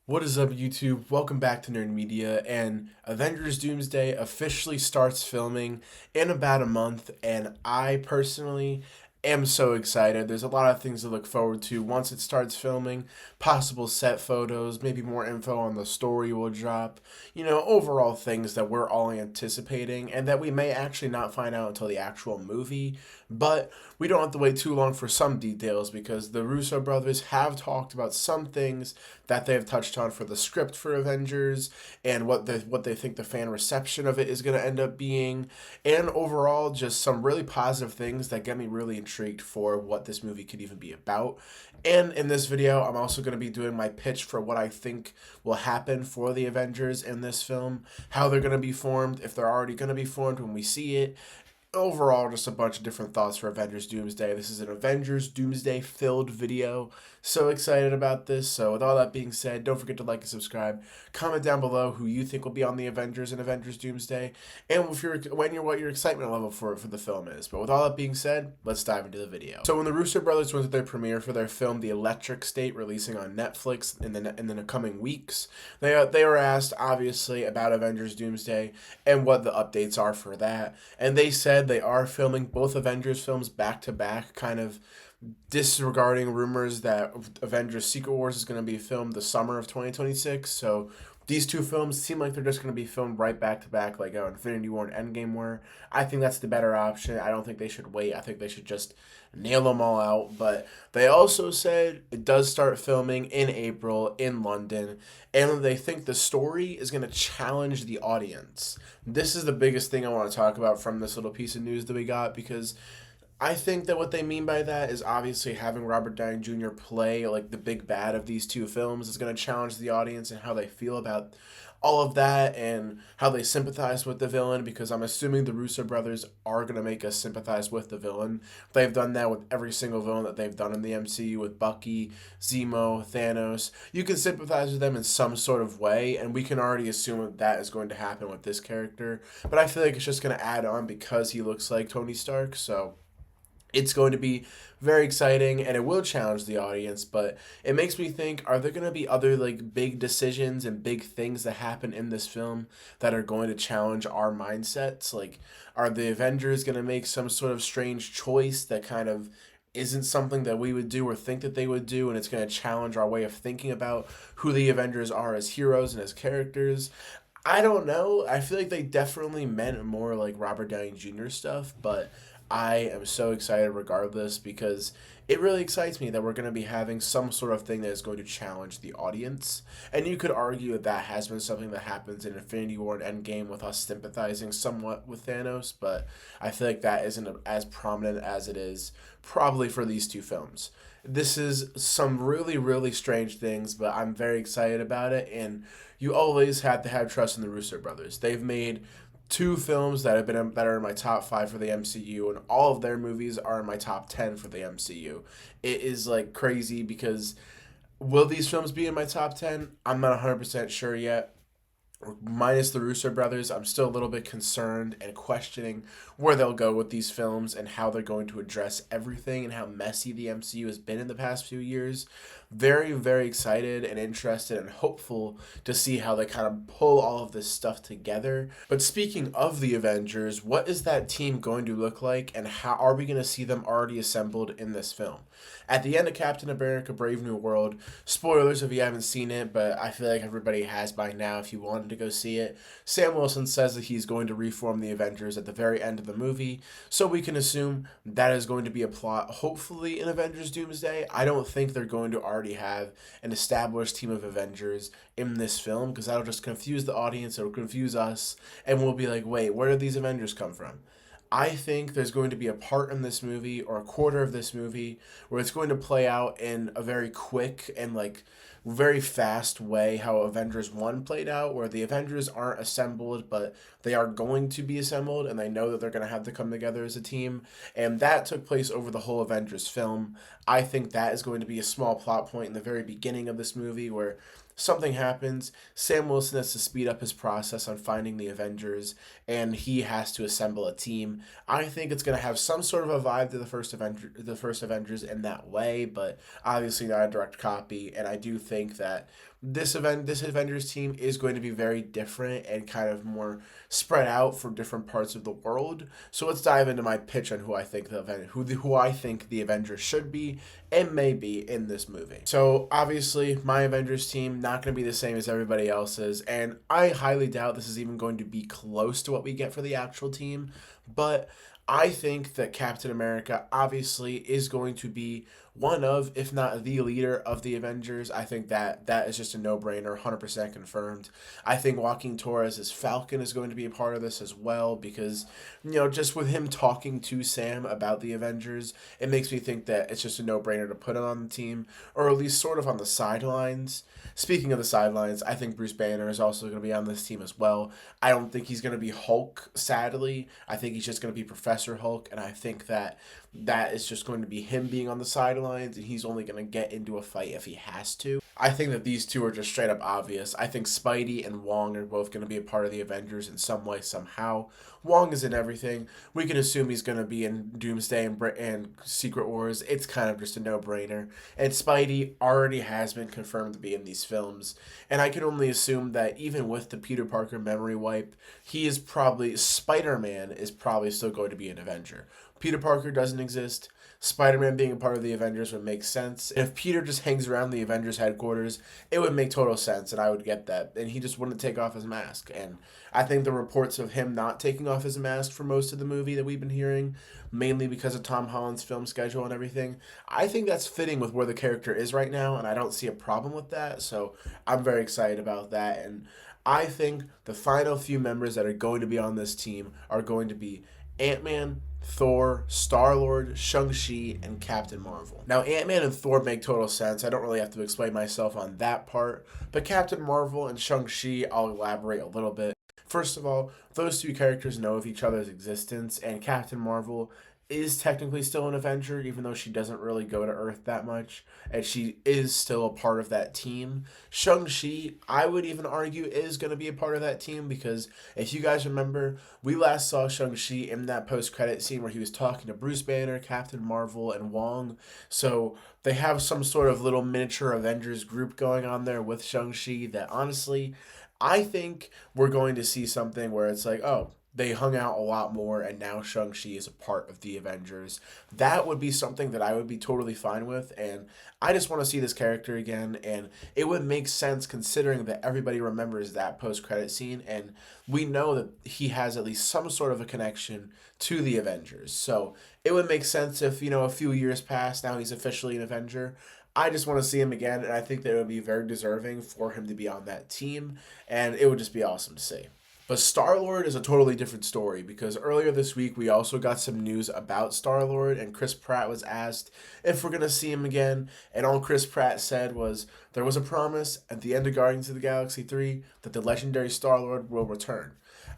What is up, YouTube? Welcome back to Nerd Media. And Avengers Doomsday officially starts filming in about a month, and I personally am so excited. There's a lot of things to look forward to once it starts filming. Possible set photos, maybe more info on the story will drop. Overall things that we're all anticipating and that we may actually not find out until the actual movie. But we don't have to wait too long for some details because the Russo brothers have talked about some things that they've touched on for the script for Avengers and what they think the fan reception of it is going to end up being, and overall just some really positive things that get me really intrigued for what this movie could even be about. And in this video, I'm also going to be doing my pitch for what I think will happen for the Avengers in this film, how they're going to be formed, if they're already going to be formed when we see it. Overall, just a bunch of different thoughts for Avengers Doomsday. This is an Avengers Doomsday filled video. So excited about this. So with all that being said, don't forget to like and subscribe. Comment down below who you think will be on the Avengers and Avengers Doomsday, and what your excitement level for the film is. But with all that being said, let's dive into the video. So when the Russo brothers went to their premiere for their film The Electric State, releasing on Netflix in the coming weeks, they were asked obviously about Avengers Doomsday and what the updates are for that, and they said they are filming both Avengers films back to back, kind of disregarding rumors that Avengers Secret Wars is going to be filmed the summer of 2026. So these two films seem like they're just going to be filmed right back to back, like how Infinity War and Endgame were. I think that's the better option. I don't think they should wait. I think they should just nail them all out. But they also said it does start filming in April in London, and they think the story is going to challenge the audience. This is the biggest thing I want to talk about from this little piece of news that we got, because I think that what they mean by that is obviously having Robert Downey Jr. play like the big bad of these two films is going to challenge the audience and how they feel about all of that and how they sympathize with the villain, because I'm assuming the Russo brothers are going to make us sympathize with the villain. They've done that with every single villain that they've done in the MCU, with Bucky, Zemo, Thanos. You can sympathize with them in some sort of way, and we can already assume that that is going to happen with this character. But I feel like it's just going to add on because he looks like Tony Stark, so it's going to be very exciting, and it will challenge the audience. But it makes me think, are there going to be other like big decisions and big things that happen in this film that are going to challenge our mindsets? Like, are the Avengers going to make some sort of strange choice that kind of isn't something that we would do or think that they would do, and it's going to challenge our way of thinking about who the Avengers are as heroes and as characters? I don't know. I feel like they definitely meant more like Robert Downey Jr. stuff, but I am so excited regardless, because it really excites me that we're going to be having some sort of thing that is going to challenge the audience. And you could argue that that has been something that happens in Infinity War and Endgame with us sympathizing somewhat with Thanos, but I feel like that isn't as prominent as it is probably for these two films. This is some really, really strange things, but I'm very excited about it, and you always have to have trust in the Russo brothers. They've made two films that are in my top 5 for the MCU, and all of their movies are in my top 10 for the MCU. It is like crazy, because will these films be in my top 10? I'm not 100% sure yet. Minus the Russo brothers, I'm still a little bit concerned and questioning where they'll go with these films and how they're going to address everything and how messy the MCU has been in the past few years. Very, very excited and interested and hopeful to see how they kind of pull all of this stuff together. But speaking of the Avengers, what is that team going to look like, and how are we going to see them already assembled in this film? At the end of Captain America Brave New World, spoilers if you haven't seen it, but I feel like everybody has by now if you wanted to go see it, Sam Wilson says that he's going to reform the Avengers at the very end of the movie, so we can assume that is going to be a plot, hopefully, in Avengers Doomsday. I don't think they're going to already have an established team of Avengers in this film, because that'll just confuse the audience, it'll confuse us, and we'll be like, wait, where did these Avengers come from? I think there's going to be a part in this movie, or a quarter of this movie, where it's going to play out in a very quick and like very fast way how Avengers 1 played out, where the Avengers aren't assembled, but they are going to be assembled, and they know that they're going to have to come together as a team. And that took place over the whole Avengers film. I think that is going to be a small plot point in the very beginning of this movie where something happens. Sam Wilson has to speed up his process on finding the Avengers, and he has to assemble a team. I think it's going to have some sort of a vibe to the first Avengers in that way, but obviously not a direct copy. And I do think that this Avengers team is going to be very different and kind of more spread out for different parts of the world. So let's dive into my pitch on who I think who I think the Avengers should be and may be in this movie. So obviously, my Avengers team not going to be the same as everybody else's, and I highly doubt this is even going to be close to what we get for the actual team. But I think that Captain America obviously is going to be one of, if not the leader of the Avengers. I think that is just a no-brainer, 100% confirmed. I think Joaquin Torres as Falcon is going to be a part of this as well because, just with him talking to Sam about the Avengers, it makes me think that it's just a no-brainer to put him on the team, or at least sort of on the sidelines. Speaking of the sidelines, I think Bruce Banner is also going to be on this team as well. I don't think he's going to be Hulk, sadly. I think he's just going to be Professor Hulk, and I think that is just going to be him being on the sidelines, and he's only going to get into a fight if he has to. I think that these two are just straight up obvious. I think Spidey and Wong are both going to be a part of the Avengers in some way, somehow. Wong is in everything. We can assume he's going to be in Doomsday and Secret Wars. It's kind of just a no-brainer. And Spidey already has been confirmed to be in these films. And I can only assume that even with the Peter Parker memory wipe, Spider-Man is probably still going to be an Avenger. Peter Parker doesn't exist. Spider-Man being a part of the Avengers would make sense. If Peter just hangs around the Avengers headquarters, it would make total sense, and I would get that. And he just wouldn't take off his mask. And I think the reports of him not taking off his mask for most of the movie that we've been hearing, mainly because of Tom Holland's film schedule and everything, I think that's fitting with where the character is right now, and I don't see a problem with that. So I'm very excited about that. And I think the final few members that are going to be on this team are going to be Ant-Man, Thor, Star-Lord, Shang-Chi, and Captain Marvel. Now, Ant-Man and Thor make total sense. I don't really have to explain myself on that part, but Captain Marvel and Shang-Chi, I'll elaborate a little bit. First of all, those two characters know of each other's existence, and Captain Marvel is technically still an Avenger, even though she doesn't really go to Earth that much, and she is still a part of that team. Shang-Chi, I would even argue, is going to be a part of that team, because if you guys remember, we last saw Shang-Chi in that post-credit scene where he was talking to Bruce Banner, Captain Marvel, and Wong, so they have some sort of little miniature Avengers group going on there with Shang-Chi that, honestly, I think we're going to see something where it's like, oh, they hung out a lot more, and now Shang-Chi is a part of the Avengers. That would be something that I would be totally fine with, and I just want to see this character again, and it would make sense considering that everybody remembers that post-credit scene, and we know that he has at least some sort of a connection to the Avengers. So it would make sense if, a few years pass, now he's officially an Avenger. I just want to see him again, and I think that it would be very deserving for him to be on that team, and it would just be awesome to see. But Star-Lord is a totally different story because earlier this week we also got some news about Star-Lord, and Chris Pratt was asked if we're going to see him again, and all Chris Pratt said was there was a promise at the end of Guardians of the Galaxy 3 that the legendary Star-Lord will return.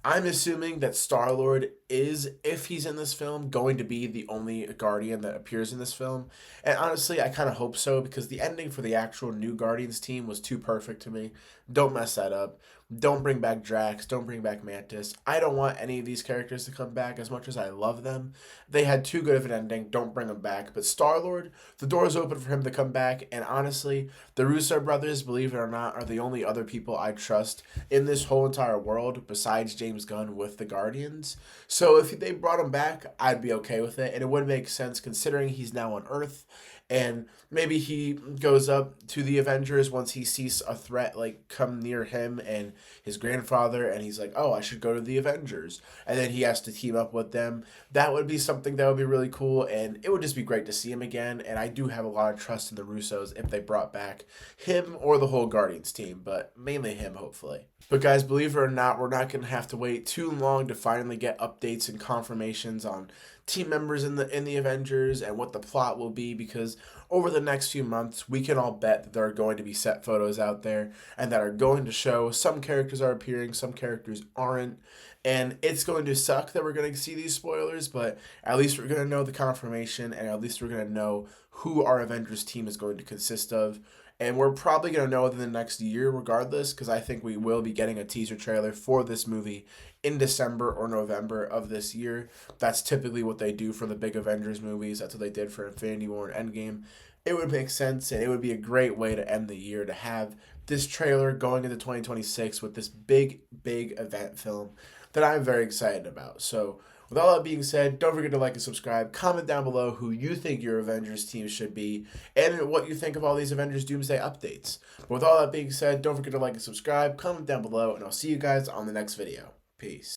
I'm assuming that Star-Lord is, if he's in this film, going to be the only Guardian that appears in this film. And honestly, I kind of hope so because the ending for the actual new Guardians team was too perfect to me. Don't mess that up. Don't bring back Drax. Don't bring back Mantis. I don't want any of these characters to come back as much as I love them. They had too good of an ending. Don't bring them back. But Star-Lord, the door is open for him to come back. And honestly, the Russo brothers, believe it or not, are the only other people I trust in this whole entire world besides James Gunn with the Guardians. So if they brought him back, I'd be okay with it. And it would make sense considering he's now on Earth. And maybe he goes up to the Avengers once he sees a threat come near him and his grandfather, and he's like, oh, I should go to the Avengers. And then he has to team up with them. That would be something that would be really cool, and it would just be great to see him again. And I do have a lot of trust in the Russos if they brought back him or the whole Guardians team, but mainly him, hopefully. But guys, believe it or not, we're not going to have to wait too long to finally get updates and confirmations on team members in the Avengers and what the plot will be, because over the next few months we can all bet that there are going to be set photos out there and that are going to show some characters are appearing, some characters aren't, and it's going to suck that we're going to see these spoilers, but at least we're going to know the confirmation, and at least we're going to know who our Avengers team is going to consist of. And we're probably going to know within the next year regardless, because I think we will be getting a teaser trailer for this movie in December or November of this year. That's typically what they do for the big Avengers movies. That's what they did for Infinity War and Endgame. It would make sense, and it would be a great way to end the year to have this trailer going into 2026 with this big, big event film that I'm very excited about. So, with all that being said, don't forget to like and subscribe. Comment down below who you think your Avengers team should be and what you think of all these Avengers Doomsday updates. But with all that being said, don't forget to like and subscribe. Comment down below, and I'll see you guys on the next video. Peace.